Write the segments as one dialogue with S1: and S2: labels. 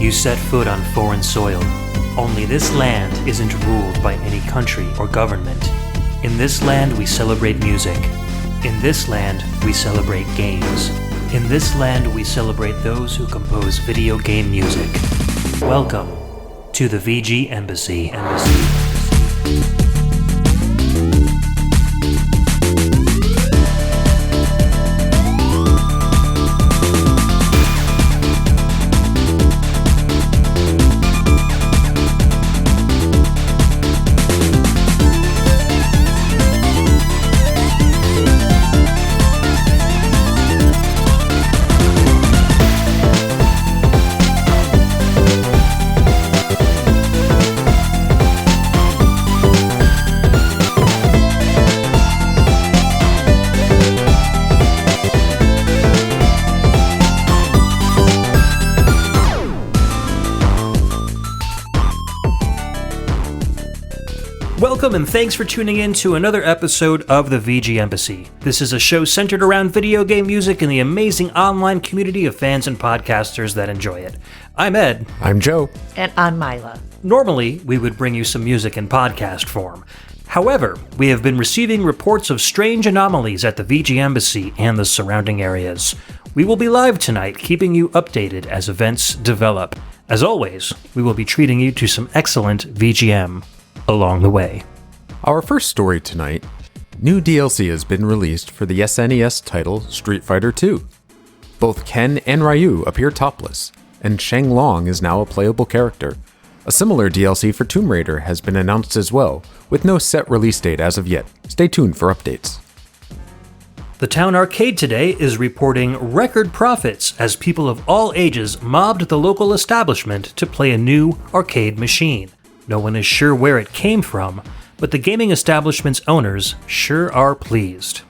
S1: You set foot on foreign soil. Only this land isn't ruled by any country or government. In this land we celebrate music. In this land we celebrate games. In this land we celebrate those who compose video game music. Welcome to the VGMbassy. Welcome and thanks for tuning in to another episode of the VGMbassy. This is a show centered around video game music and the amazing online community of fans and podcasters that enjoy it. I'm Ed.
S2: I'm Joe.
S3: And I'm Myla.
S1: Normally, we would bring you some music in podcast form. However, we have been receiving reports of strange anomalies at the VGMbassy and the surrounding areas. We will be live tonight, keeping you updated as events develop. As always, we will be treating you to some excellent VGM along the way.
S2: Our first story tonight, new DLC has been released for the SNES title Street Fighter II. Both Ken and Ryu appear topless, and Shang Long is now a playable character. A similar DLC for Tomb Raider has been announced as well, with no set release date as of yet. Stay tuned for updates.
S1: The Town Arcade today is reporting record profits as people of all ages mobbed the local establishment to play a new arcade machine. No one is sure where it came from, but the gaming establishment's owners sure are pleased.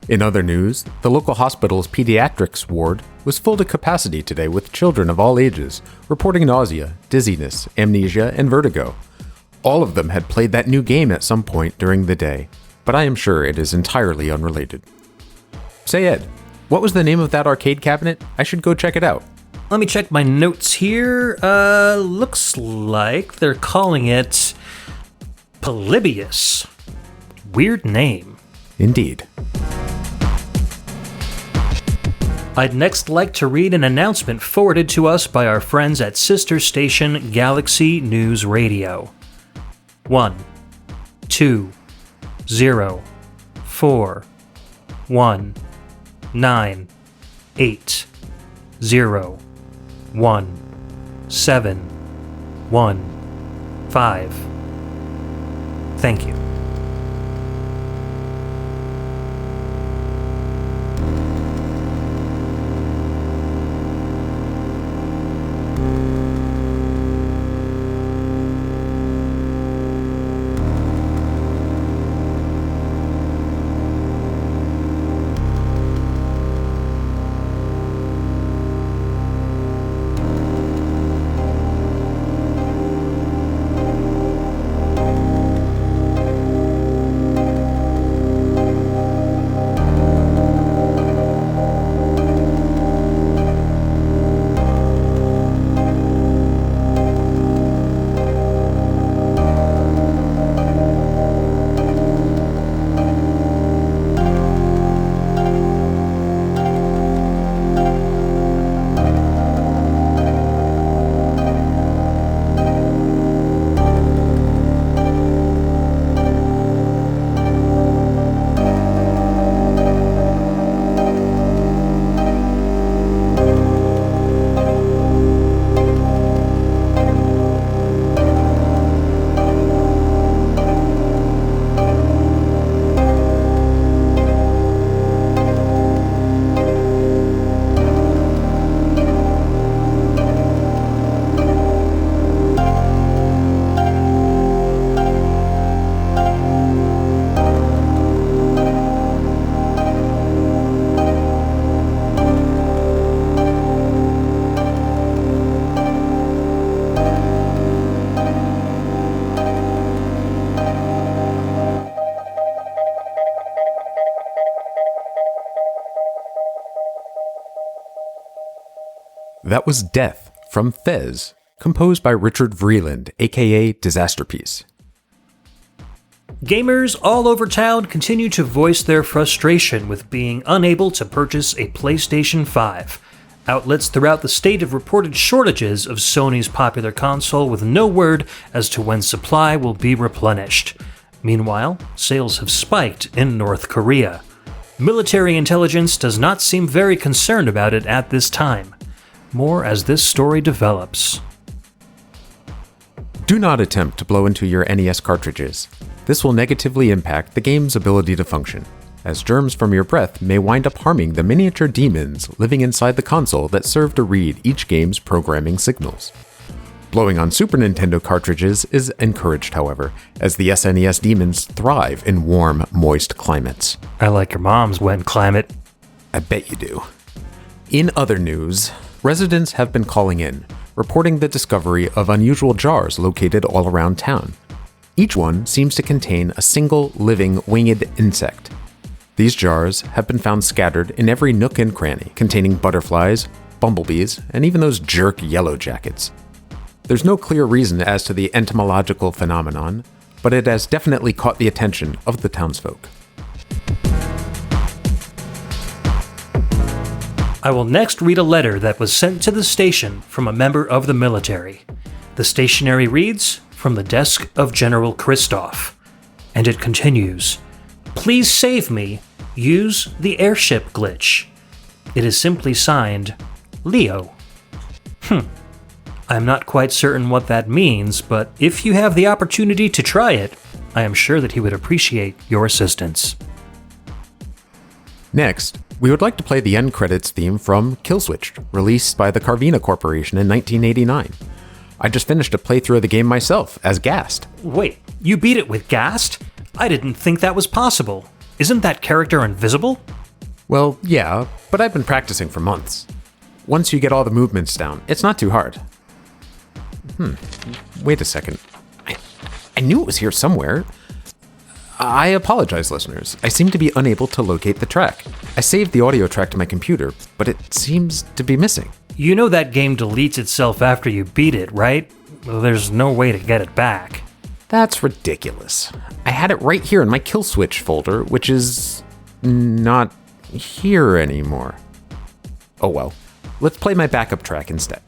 S2: In other news, the local hospital's pediatrics ward was full to capacity today with children of all ages, reporting nausea, dizziness, amnesia, and vertigo. All of them had played that new game at some point during the day, but I am sure it is entirely unrelated. Say Ed, what was the name of that arcade cabinet? I should go check it out.
S1: Let me check my notes here. Looks like they're calling it Polybius. Weird name.
S2: Indeed.
S1: I'd next like to read an announcement forwarded to us by our friends at sister station Galaxy News Radio. 1 2 0 4 1 9 8 0 1 7 1 5. Thank you.
S2: That was Death from Fez, composed by Richard Vreeland, aka Disasterpiece.
S1: Gamers all over town continue to voice their frustration with being unable to purchase a PlayStation 5. Outlets throughout the state have reported shortages of Sony's popular console with no word as to when supply will be replenished. Meanwhile, sales have spiked in North Korea. Military intelligence does not seem very concerned about it at this time. More as this story develops.
S2: Do not attempt to blow into your NES cartridges. This will negatively impact the game's ability to function, as germs from your breath may wind up harming the miniature demons living inside the console that serve to read each game's programming signals. Blowing on Super Nintendo cartridges is encouraged, however, as the SNES demons thrive in warm, moist climates.
S1: I like your mom's wet climate.
S2: I bet you do. In other news, residents have been calling in, reporting the discovery of unusual jars located all around town. Each one seems to contain a single living winged insect. These jars have been found scattered in every nook and cranny, containing butterflies, bumblebees, and even those jerk yellow jackets. There's no clear reason as to the entomological phenomenon, but it has definitely caught the attention of the townsfolk.
S1: I will next read a letter that was sent to the station from a member of the military. The stationery reads, "From the desk of General Kristoff." And it continues, "Please save me. Use the airship glitch." It is simply signed, Leo. I'm not quite certain what that means, but if you have the opportunity to try it, I am sure that he would appreciate your assistance.
S2: Next, we would like to play the end credits theme from Killswitch, released by the Carvina Corporation in 1989. I just finished a playthrough of the game myself, as Gast.
S1: Wait, you beat it with Gast? I didn't think that was possible. Isn't that character invisible?
S2: Well, yeah, but I've been practicing for months. Once you get all the movements down, it's not too hard. Wait a second. I knew it was here somewhere. I apologize, listeners. I seem to be unable to locate the track. I saved the audio track to my computer, but it seems to be missing.
S1: You know that game deletes itself after you beat it, right? Well, there's no way to get it back.
S2: That's ridiculous. I had it right here in my Killswitch folder, which is not here anymore. Oh well. Let's play my backup track instead.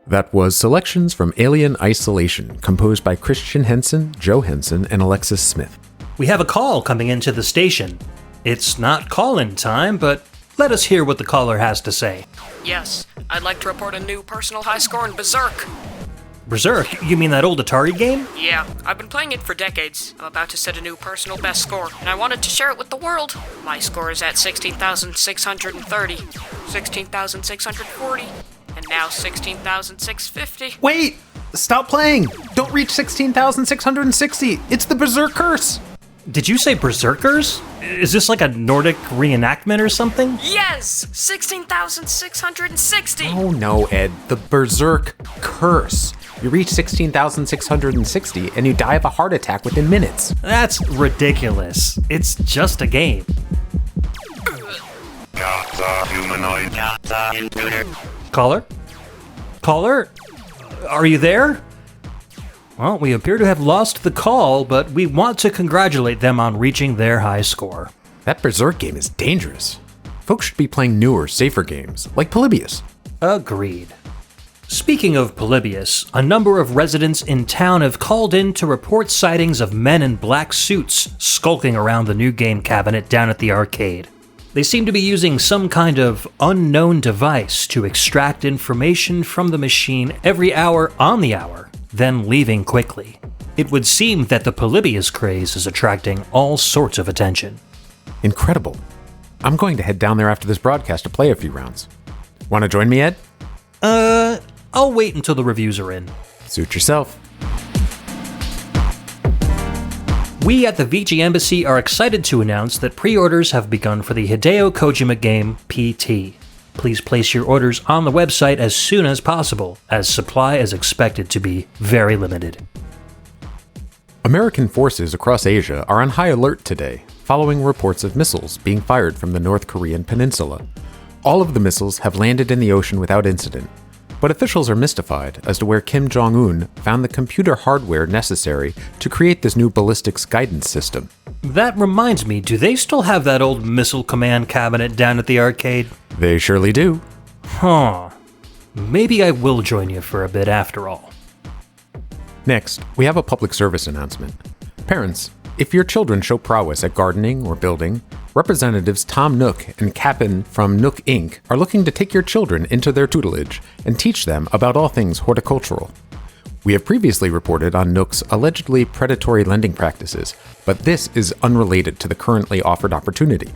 S2: That was selections from Alien Isolation, composed by Christian Henson, Joe Henson, and Alexis Smith.
S1: We have a call coming into the station. It's not call-in time, but let us hear what the caller has to say.
S3: Yes, I'd like to report a new personal high score in Berserk.
S1: Berserk? You mean that old Atari game?
S3: Yeah, I've been playing it for decades. I'm about to set a new personal best score, and I wanted to share it with the world. My score is at 16,630, 16,640, and now 16,650.
S2: Wait! Stop playing! Don't reach 16,660! It's the Berserk curse!
S1: Did you say Berserkers? Is this like a Nordic reenactment or something?
S3: Yes! 16,660!
S2: Oh no, Ed. The Berserk curse. You reach 16,660 and you die of a heart attack within minutes.
S1: That's ridiculous. It's just a game.
S4: Humanoid. Intruder.
S1: Caller? Caller? Are you there? Well, we appear to have lost the call, but we want to congratulate them on reaching their high score.
S2: That Berserk game is dangerous. Folks should be playing newer, safer games, like Polybius.
S1: Agreed. Speaking of Polybius, a number of residents in town have called in to report sightings of men in black suits skulking around the new game cabinet down at the arcade. They seem to be using some kind of unknown device to extract information from the machine every hour on the hour, then leaving quickly. It would seem that the Polybius craze is attracting all sorts of attention.
S2: Incredible. I'm going to head down there after this broadcast to play a few rounds. Want to join me, Ed?
S1: I'll wait until the reviews are in.
S2: Suit yourself.
S1: We at the VGMbassy are excited to announce that pre-orders have begun for the Hideo Kojima game, PT. Please place your orders on the website as soon as possible, as supply is expected to be very limited.
S2: American forces across Asia are on high alert today, following reports of missiles being fired from the North Korean peninsula. All of the missiles have landed in the ocean without incident, but officials are mystified as to where Kim Jong-un found the computer hardware necessary to create this new ballistics guidance system.
S1: That reminds me, do they still have that old missile command cabinet down at the arcade?
S2: They surely do.
S1: Huh. Maybe I will join you for a bit after all.
S2: Next, we have a public service announcement. Parents, if your children show prowess at gardening or building, Representatives Tom Nook and Cap'n from Nook Inc. are looking to take your children into their tutelage and teach them about all things horticultural. We have previously reported on Nook's allegedly predatory lending practices, but this is unrelated to the currently offered opportunity.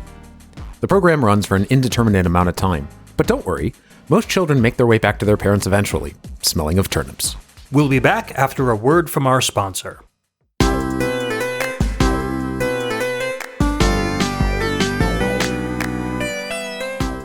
S2: The program runs for an indeterminate amount of time, but don't worry, most children make their way back to their parents eventually, smelling of turnips.
S1: We'll be back after a word from our sponsor.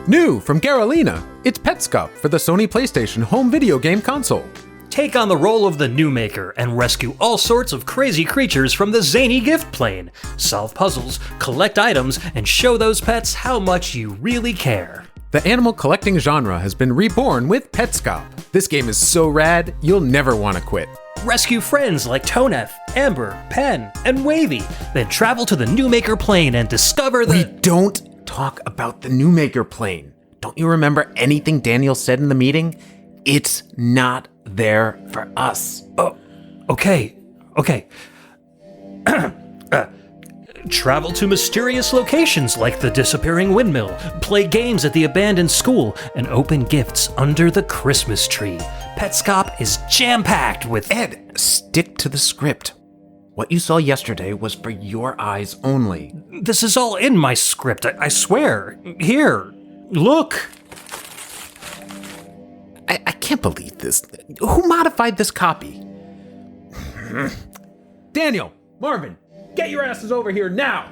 S2: New from Garalina, it's Petscop for the Sony PlayStation home video game console.
S1: Take on the role of the new maker and rescue all sorts of crazy creatures from the zany gift plane. Solve puzzles, collect items, and show those pets how much you really care.
S2: The animal collecting genre has been reborn with Petscop. This game is so rad, you'll never want to quit.
S1: Rescue friends like Toneth, Amber, Pen, and Wavy. Then travel to the new maker plane and discover the—
S2: We don't talk about the new maker plane. Don't you remember anything Daniel said in the meeting? It's not there for us.
S1: Oh, okay. Travel to mysterious locations like the disappearing windmill, play games at the abandoned school, and open gifts under the Christmas tree. Petscop is jam-packed with—
S2: Ed, stick to the script. What you saw yesterday was for your eyes only.
S1: This is all in my script, I swear. Here, look.
S2: I can't believe this. Who modified this copy? Daniel, Marvin, get your asses over here now!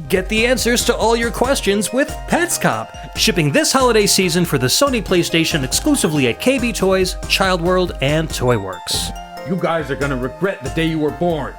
S1: Get the answers to all your questions with Petscop, shipping this holiday season for the Sony PlayStation exclusively at KB Toys, Child World, and Toyworks.
S2: You guys are gonna regret the day you were born.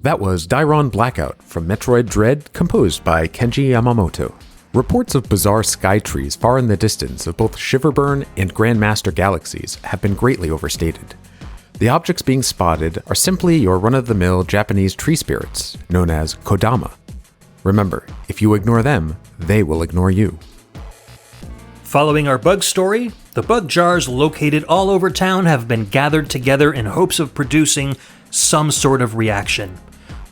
S2: That was Dairon Blackout from Metroid Dread, composed by Kenji Yamamoto. Reports of bizarre sky trees far in the distance of both Shiverburn and Grandmaster galaxies have been greatly overstated. The objects being spotted are simply your run-of-the-mill Japanese tree spirits, known as Kodama. Remember, if you ignore them, they will ignore you.
S1: Following our bug story, the bug jars located all over town have been gathered together in hopes of producing some sort of reaction.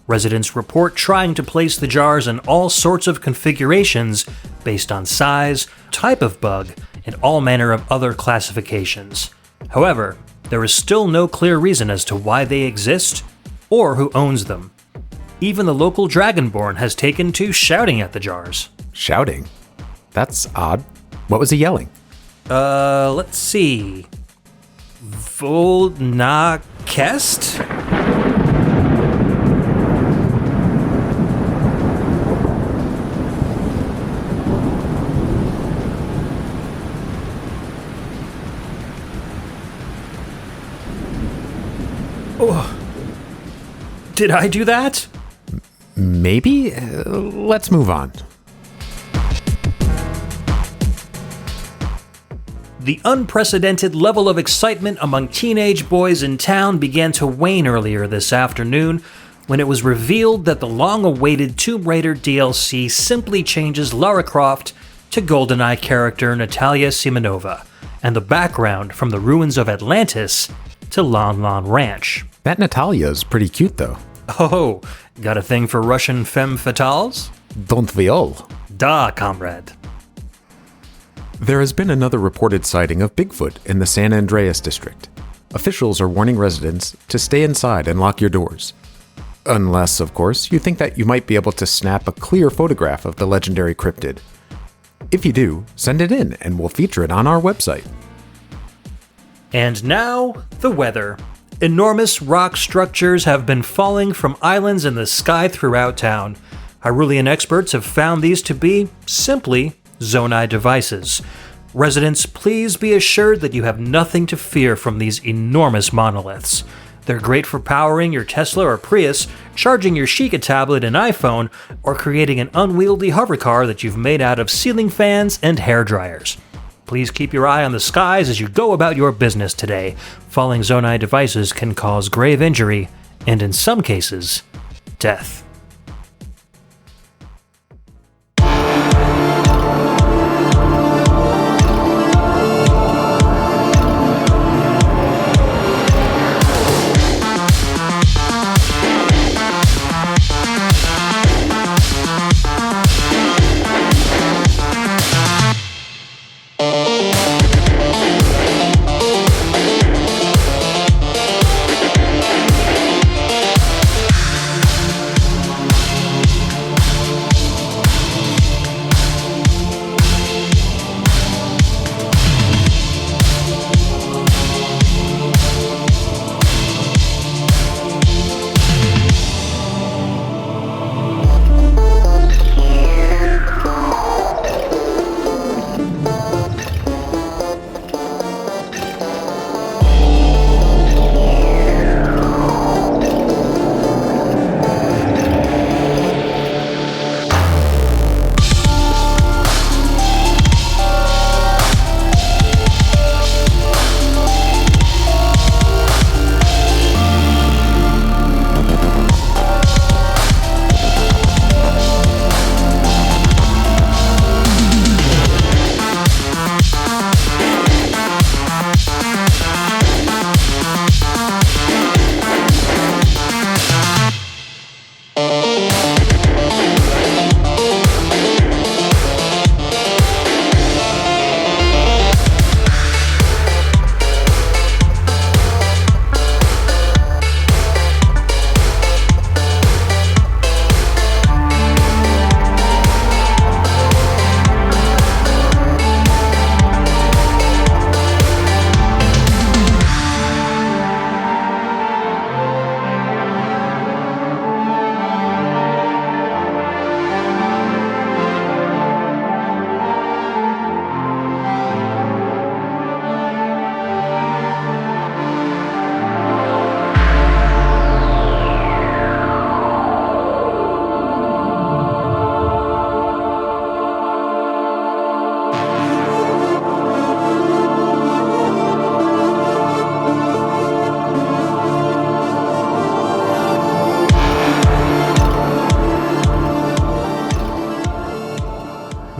S1: Residents report trying to place the jars in all sorts of configurations based on size, type of bug, and all manner of other classifications. However, there is still no clear reason as to why they exist or who owns them. Even the local Dragonborn has taken to shouting at the jars.
S2: Shouting? That's odd. What was he yelling?
S1: Let's see. Volnakest? Oh. Did I do that?
S2: Maybe? Let's move on.
S1: The unprecedented level of excitement among teenage boys in town began to wane earlier this afternoon when it was revealed that the long-awaited Tomb Raider DLC simply changes Lara Croft to GoldenEye character Natalia Simonova, and the background from the ruins of Atlantis to Lon Lon Ranch.
S2: That Natalia's pretty cute, though.
S1: Oh, got a thing for Russian femme fatales?
S2: Don't we all?
S1: Da, comrade.
S2: There has been another reported sighting of Bigfoot in the San Andreas district. Officials are warning residents to stay inside and lock your doors. Unless, of course, you think that you might be able to snap a clear photograph of the legendary cryptid. If you do, send it in and we'll feature it on our website.
S1: And now, the weather. Enormous rock structures have been falling from islands in the sky throughout town. Hyrulean experts have found these to be, simply, Zonai devices. Residents, please be assured that you have nothing to fear from these enormous monoliths. They're great for powering your Tesla or Prius, charging your Sheikah tablet and iPhone, or creating an unwieldy hovercar that you've made out of ceiling fans and hair dryers. Please keep your eye on the skies as you go about your business today. Falling Zonai devices can cause grave injury, and in some cases, death.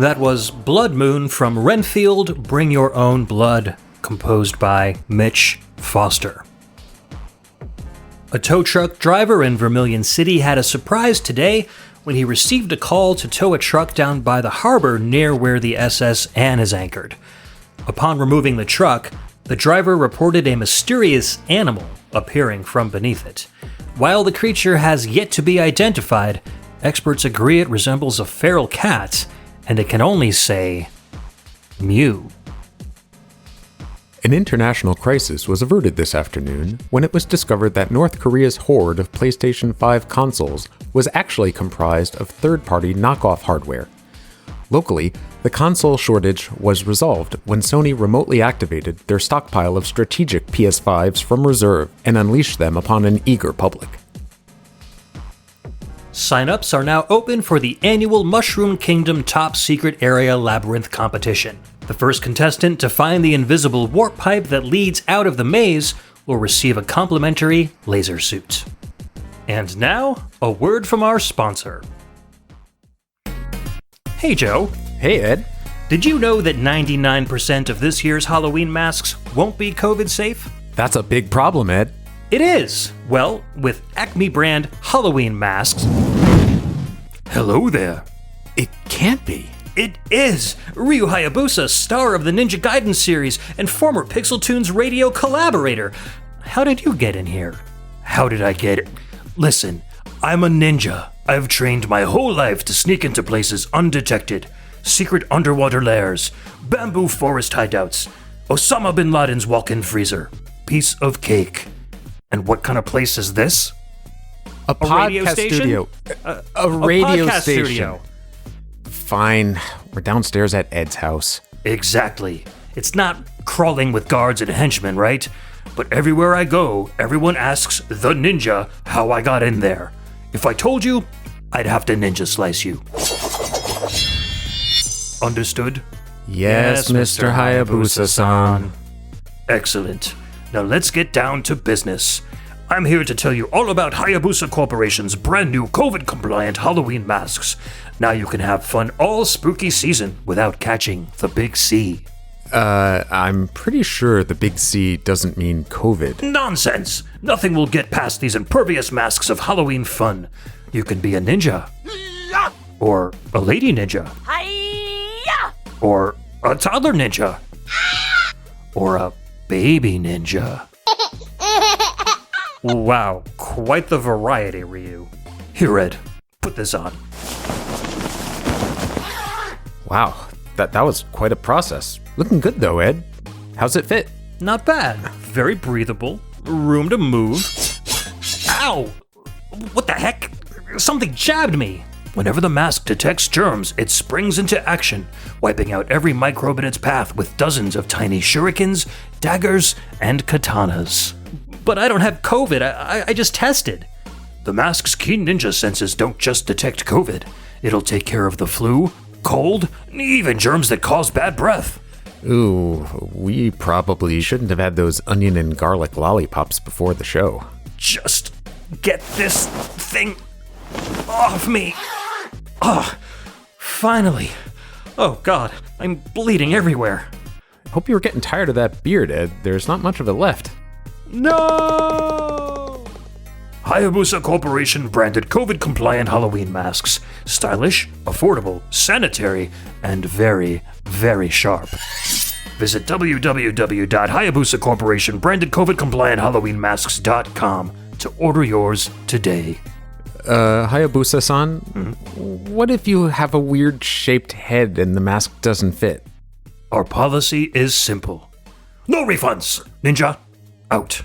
S1: That was Blood Moon from Renfield, Bring Your Own Blood, composed by Mitch Foster. A tow truck driver in Vermilion City had a surprise today when he received a call to tow a truck down by the harbor near where the SS Anne is anchored. Upon removing the truck, the driver reported a mysterious animal appearing from beneath it. While the creature has yet to be identified, experts agree it resembles a feral cat, and it can only say, mew.
S2: An international crisis was averted this afternoon when it was discovered that North Korea's hoard of PlayStation 5 consoles was actually comprised of third-party knockoff hardware. Locally, the console shortage was resolved when Sony remotely activated their stockpile of strategic PS5s from reserve and unleashed them upon an eager public.
S1: Sign-ups are now open for the annual Mushroom Kingdom Top Secret Area Labyrinth competition. The first contestant to find the invisible warp pipe that leads out of the maze will receive a complimentary laser suit. And now, a word from our sponsor. Hey Joe.
S2: Hey Ed.
S1: Did you know that 99% of this year's Halloween masks won't be COVID safe?
S2: That's a big problem, Ed.
S1: It is. Well, with Acme brand Halloween masks... Hello there.
S2: It can't be.
S1: It is! Ryu Hayabusa, star of the Ninja Gaiden series and former Pixel Tunes radio collaborator. How did you get in here? How did I get it? Listen, I'm a ninja. I've trained my whole life to sneak into places undetected. Secret underwater lairs, bamboo forest hideouts, Osama bin Laden's walk-in freezer, piece of cake. And what kind of place is this?
S2: A
S1: radio
S2: podcast
S1: station?
S2: studio. A radio
S1: podcast
S2: station.
S1: Studio.
S2: Fine. We're downstairs at Ed's house.
S1: Exactly. It's not crawling with guards and henchmen, right? But everywhere I go, everyone asks the ninja how I got in there. If I told you, I'd have to ninja slice you. Understood?
S2: Yes, Mr. Hayabusa-san.
S1: Excellent. Now let's get down to business. I'm here to tell you all about Hayabusa Corporation's brand new COVID-compliant Halloween masks. Now you can have fun all spooky season without catching the big C.
S2: I'm pretty sure the big C doesn't mean COVID.
S1: Nonsense! Nothing will get past these impervious masks of Halloween fun. You can be a ninja. Or a lady ninja. Or a toddler ninja. Or a baby ninja. Wow, quite the variety, Ryu. Here, Ed, put this on.
S2: Wow, that was quite a process. Looking good though, Ed. How's it fit?
S1: Not bad. Very breathable. Room to move. Ow! What the heck? Something jabbed me. Whenever the mask detects germs, it springs into action, wiping out every microbe in its path with dozens of tiny shurikens, daggers, and katanas. But I don't have COVID. I just tested. The mask's keen ninja senses don't just detect COVID. It'll take care of the flu, cold, even germs that cause bad breath.
S2: Ooh, we probably shouldn't have had those onion and garlic lollipops before the show.
S1: Just get this thing off me. Ah, finally. Oh God, I'm bleeding everywhere.
S2: Hope you were getting tired of that beard, Ed. There's not much of it left.
S1: No! Hayabusa Corporation branded COVID-compliant Halloween masks. Stylish, affordable, sanitary, and very, very sharp. Visit www.hayabusacorporation branded COVID-compliant HalloweenMasks.com to order yours today.
S2: Hayabusa-san, what if you have a weird-shaped head and the mask doesn't fit?
S1: Our policy is simple. No refunds! Ninja, out.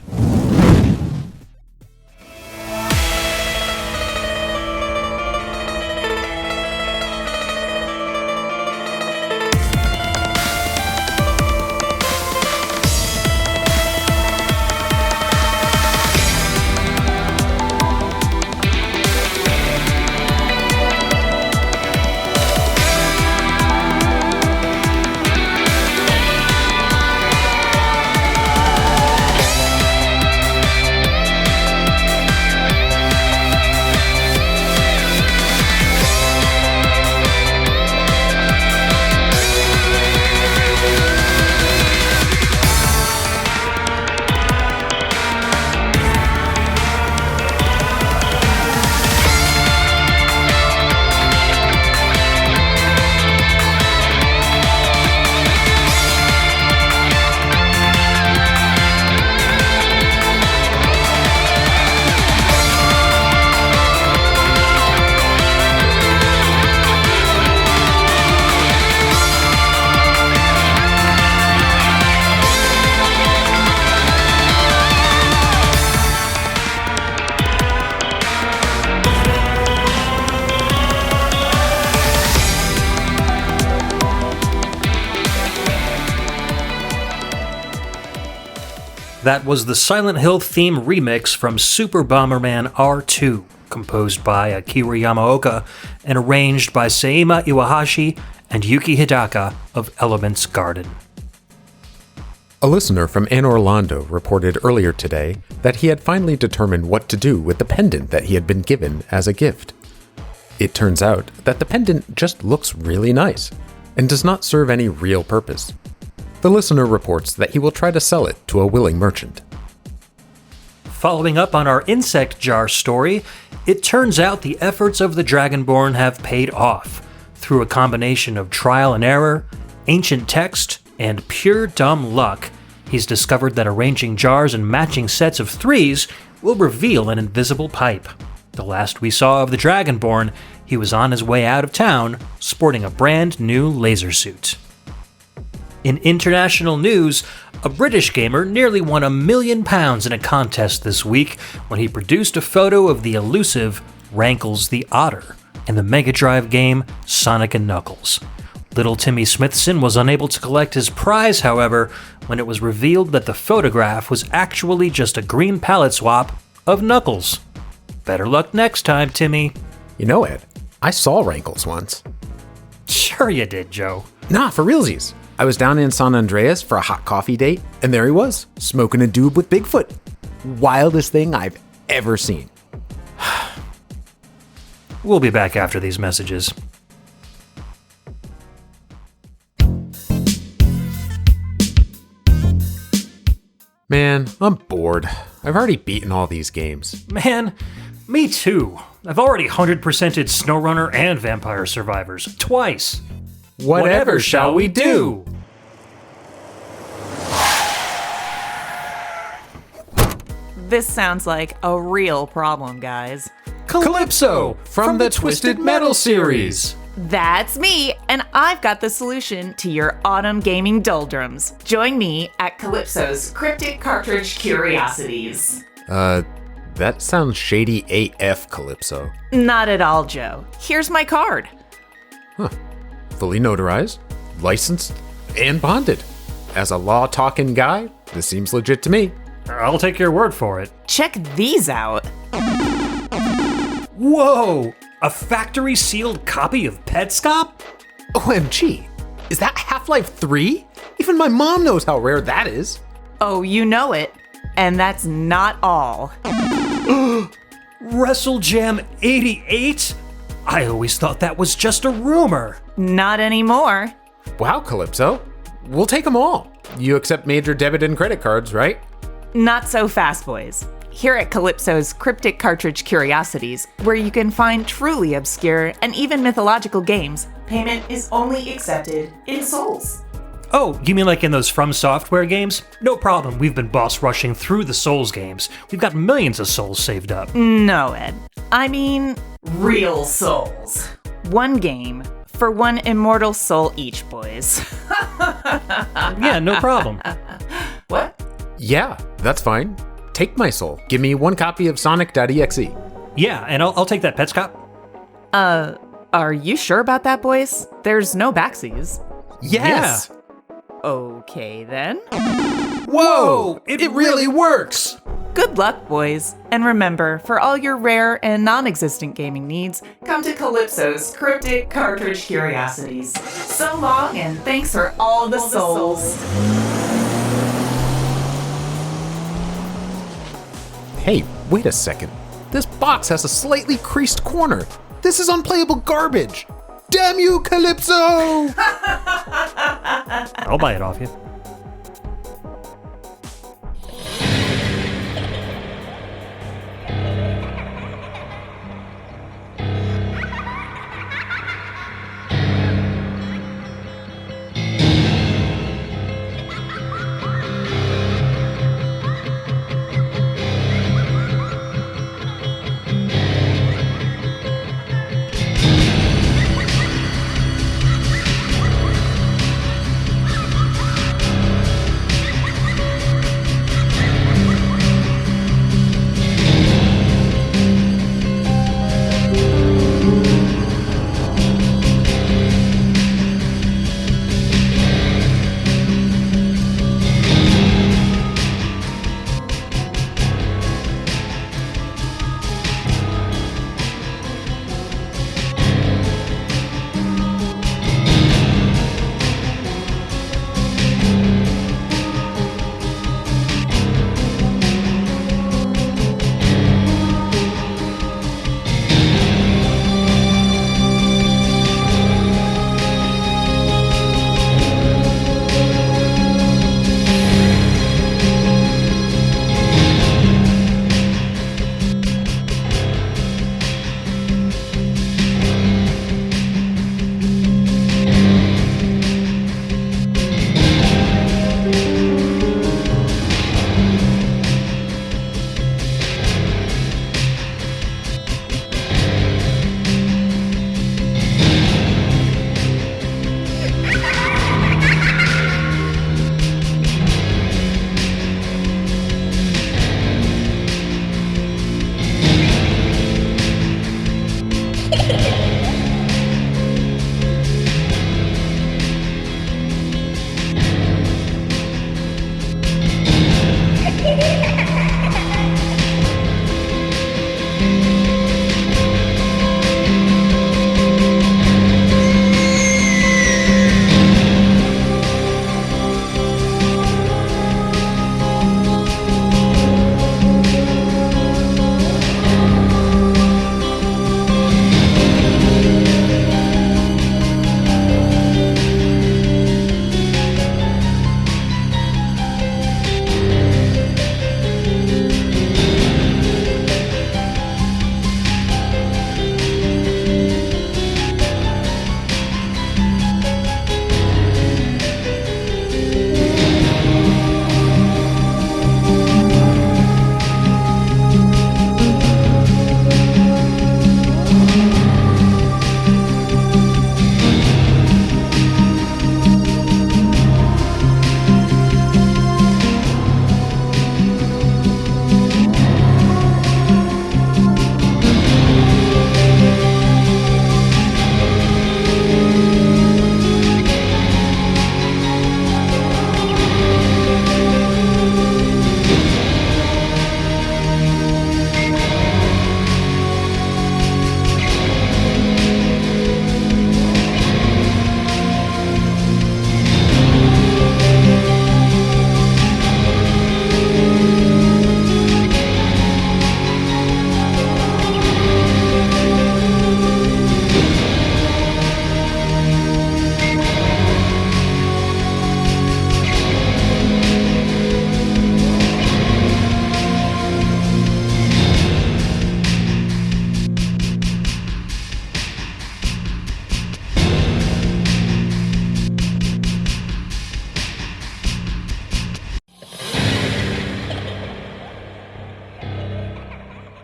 S1: That was the Silent Hill theme remix from Super Bomberman R2, composed by Akira Yamaoka and arranged by Seima Iwahashi and Yuki Hidaka of Elements Garden.
S2: A listener from Anne Orlando reported earlier today that he had finally determined what to do with the pendant that he had been given as a gift. It turns out that the pendant just looks really nice and does not serve any real purpose. The listener reports that he will try to sell it to a willing merchant.
S1: Following up on our insect jar story, it turns out the efforts of the Dragonborn have paid off. Through a combination of trial and error, ancient text, and pure dumb luck, he's discovered that arranging jars in matching sets of threes will reveal an invisible pipe. The last we saw of the Dragonborn, he was on his way out of town, sporting a brand new laser suit. In international news, a British gamer nearly won £1 million in a contest this week when he produced a photo of the elusive Rankles the Otter in the Mega Drive game Sonic & Knuckles. Little Timmy Smithson was unable to collect his prize, however, when it was revealed that the photograph was actually just a green palette swap of Knuckles. Better luck next time, Timmy.
S2: You know, Ed, I saw Rankles once.
S1: Sure you did, Joe.
S2: Nah, for realsies. I was down in San Andreas for a hot coffee date, and there he was, smoking a doob with Bigfoot. Wildest thing I've ever seen.
S1: We'll be back after these messages.
S2: Man, I'm bored. I've already beaten all these games.
S1: Man, me too. I've already 100%ed SnowRunner and Vampire Survivors twice.
S2: Whatever shall we do?
S5: This sounds like a real problem, guys.
S2: Calypso from the Twisted Metal series.
S5: That's me, and I've got the solution to your autumn gaming doldrums. Join me at Calypso's Cryptic Cartridge Curiosities.
S2: That sounds shady AF, Calypso.
S5: Not at all, Joe. Here's my card.
S2: Huh. Fully notarized, licensed, and bonded. As a law-talking guy, this seems legit to me.
S1: I'll take your word for it.
S5: Check these out.
S1: Whoa! A factory-sealed copy of Petscop?
S2: OMG, is that Half-Life 3? Even my mom knows how rare that is.
S5: Oh, you know it. And that's not all.
S1: WrestleJam 88? I always thought that was just a rumor.
S5: Not anymore.
S2: Wow, Calypso. We'll take them all. You accept major debit and credit cards, right?
S5: Not so fast, boys. Here at Calypso's Cryptic Cartridge Curiosities, where you can find truly obscure and even mythological games, payment is only accepted in souls.
S1: Oh, you mean like in those From Software games? No problem, we've been boss rushing through the Souls games. We've got millions of souls saved up.
S5: No, Ed. I mean, real souls. One game for one immortal soul each, boys.
S1: Yeah, no problem.
S5: What?
S2: Yeah, that's fine. Take my soul. Give me one copy of Sonic.exe.
S1: Yeah, and I'll take that Petscop.
S5: Are you sure about that, boys? There's no backsies.
S2: Yes!
S1: Yeah.
S5: Okay, then.
S2: Whoa! It really works!
S5: Good luck, boys. And remember, for all your rare and non-existent gaming needs, come to Calypso's Cryptic Cartridge Curiosities. So long, and thanks for all the souls.
S2: Hey, wait a second. This box has a slightly creased corner. This is unplayable garbage. Damn you, Calypso!
S1: I'll buy it off you.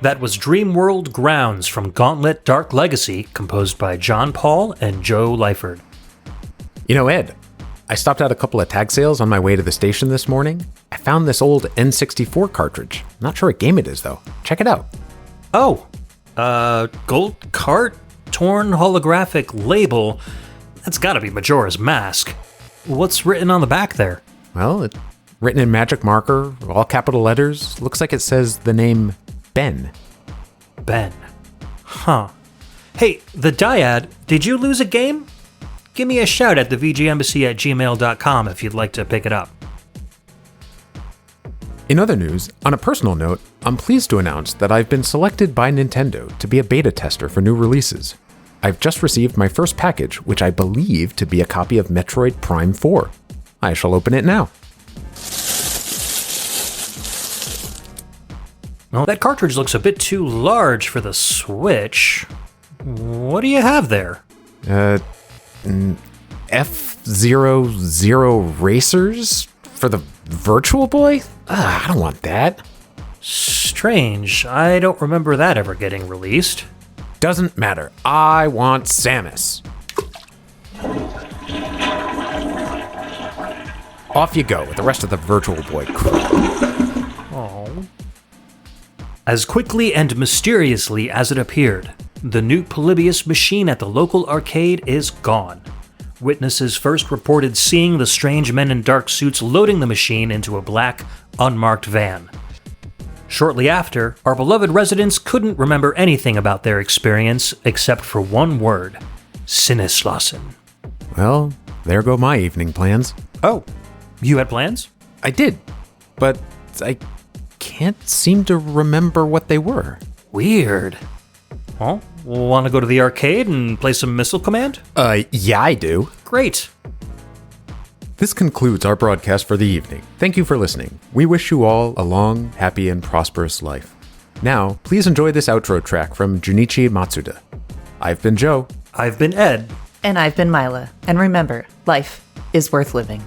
S1: That was Dreamworld Grounds from Gauntlet Dark Legacy, composed by John Paul and Joe Lyford.
S2: You know, Ed, I stopped at a couple of tag sales on my way to the station this morning. I found this old N64 cartridge. Not sure what game it is, though. Check it out.
S1: Oh, gold cart, torn holographic label. That's gotta be Majora's Mask. What's written on the back there?
S2: Well, it's written in magic marker, all capital letters. Looks like it says the name Ben.
S1: Ben. Huh. Hey, the Dyad, did you lose a game? Give me a shout at the VGMbassy@gmail.com if you'd like to pick it up.
S2: In other news, on a personal note, I'm pleased to announce that I've been selected by Nintendo to be a beta tester for new releases. I've just received my first package, which I believe to be a copy of Metroid Prime 4. I shall open it now.
S1: Well, that cartridge looks a bit too large for the Switch. What do you have there?
S2: F-Zero Racers? For the Virtual Boy? I don't want that.
S1: Strange. I don't remember that ever getting released.
S2: Doesn't matter. I want Samus. Off you go with the rest of the Virtual Boy crew.
S1: As quickly and mysteriously as it appeared, the new Polybius machine at the local arcade is gone. Witnesses first reported seeing the strange men in dark suits loading the machine into a black, unmarked van. Shortly after, our beloved residents couldn't remember anything about their experience except for one word: Sinneslassen.
S2: Well, there go my evening plans.
S1: Oh, you had plans?
S2: I did, but I can't seem to remember what they were.
S1: Weird. Well, want to go to the arcade and play some Missile Command?
S2: Yeah, I do.
S1: Great.
S2: This concludes our broadcast for the evening. Thank you for listening. We wish you all a long, happy, and prosperous life. Now, please enjoy this outro track from Junichi Matsuda. I've been Joe.
S1: I've been Ed.
S5: And I've been Myla. And remember, life is worth living.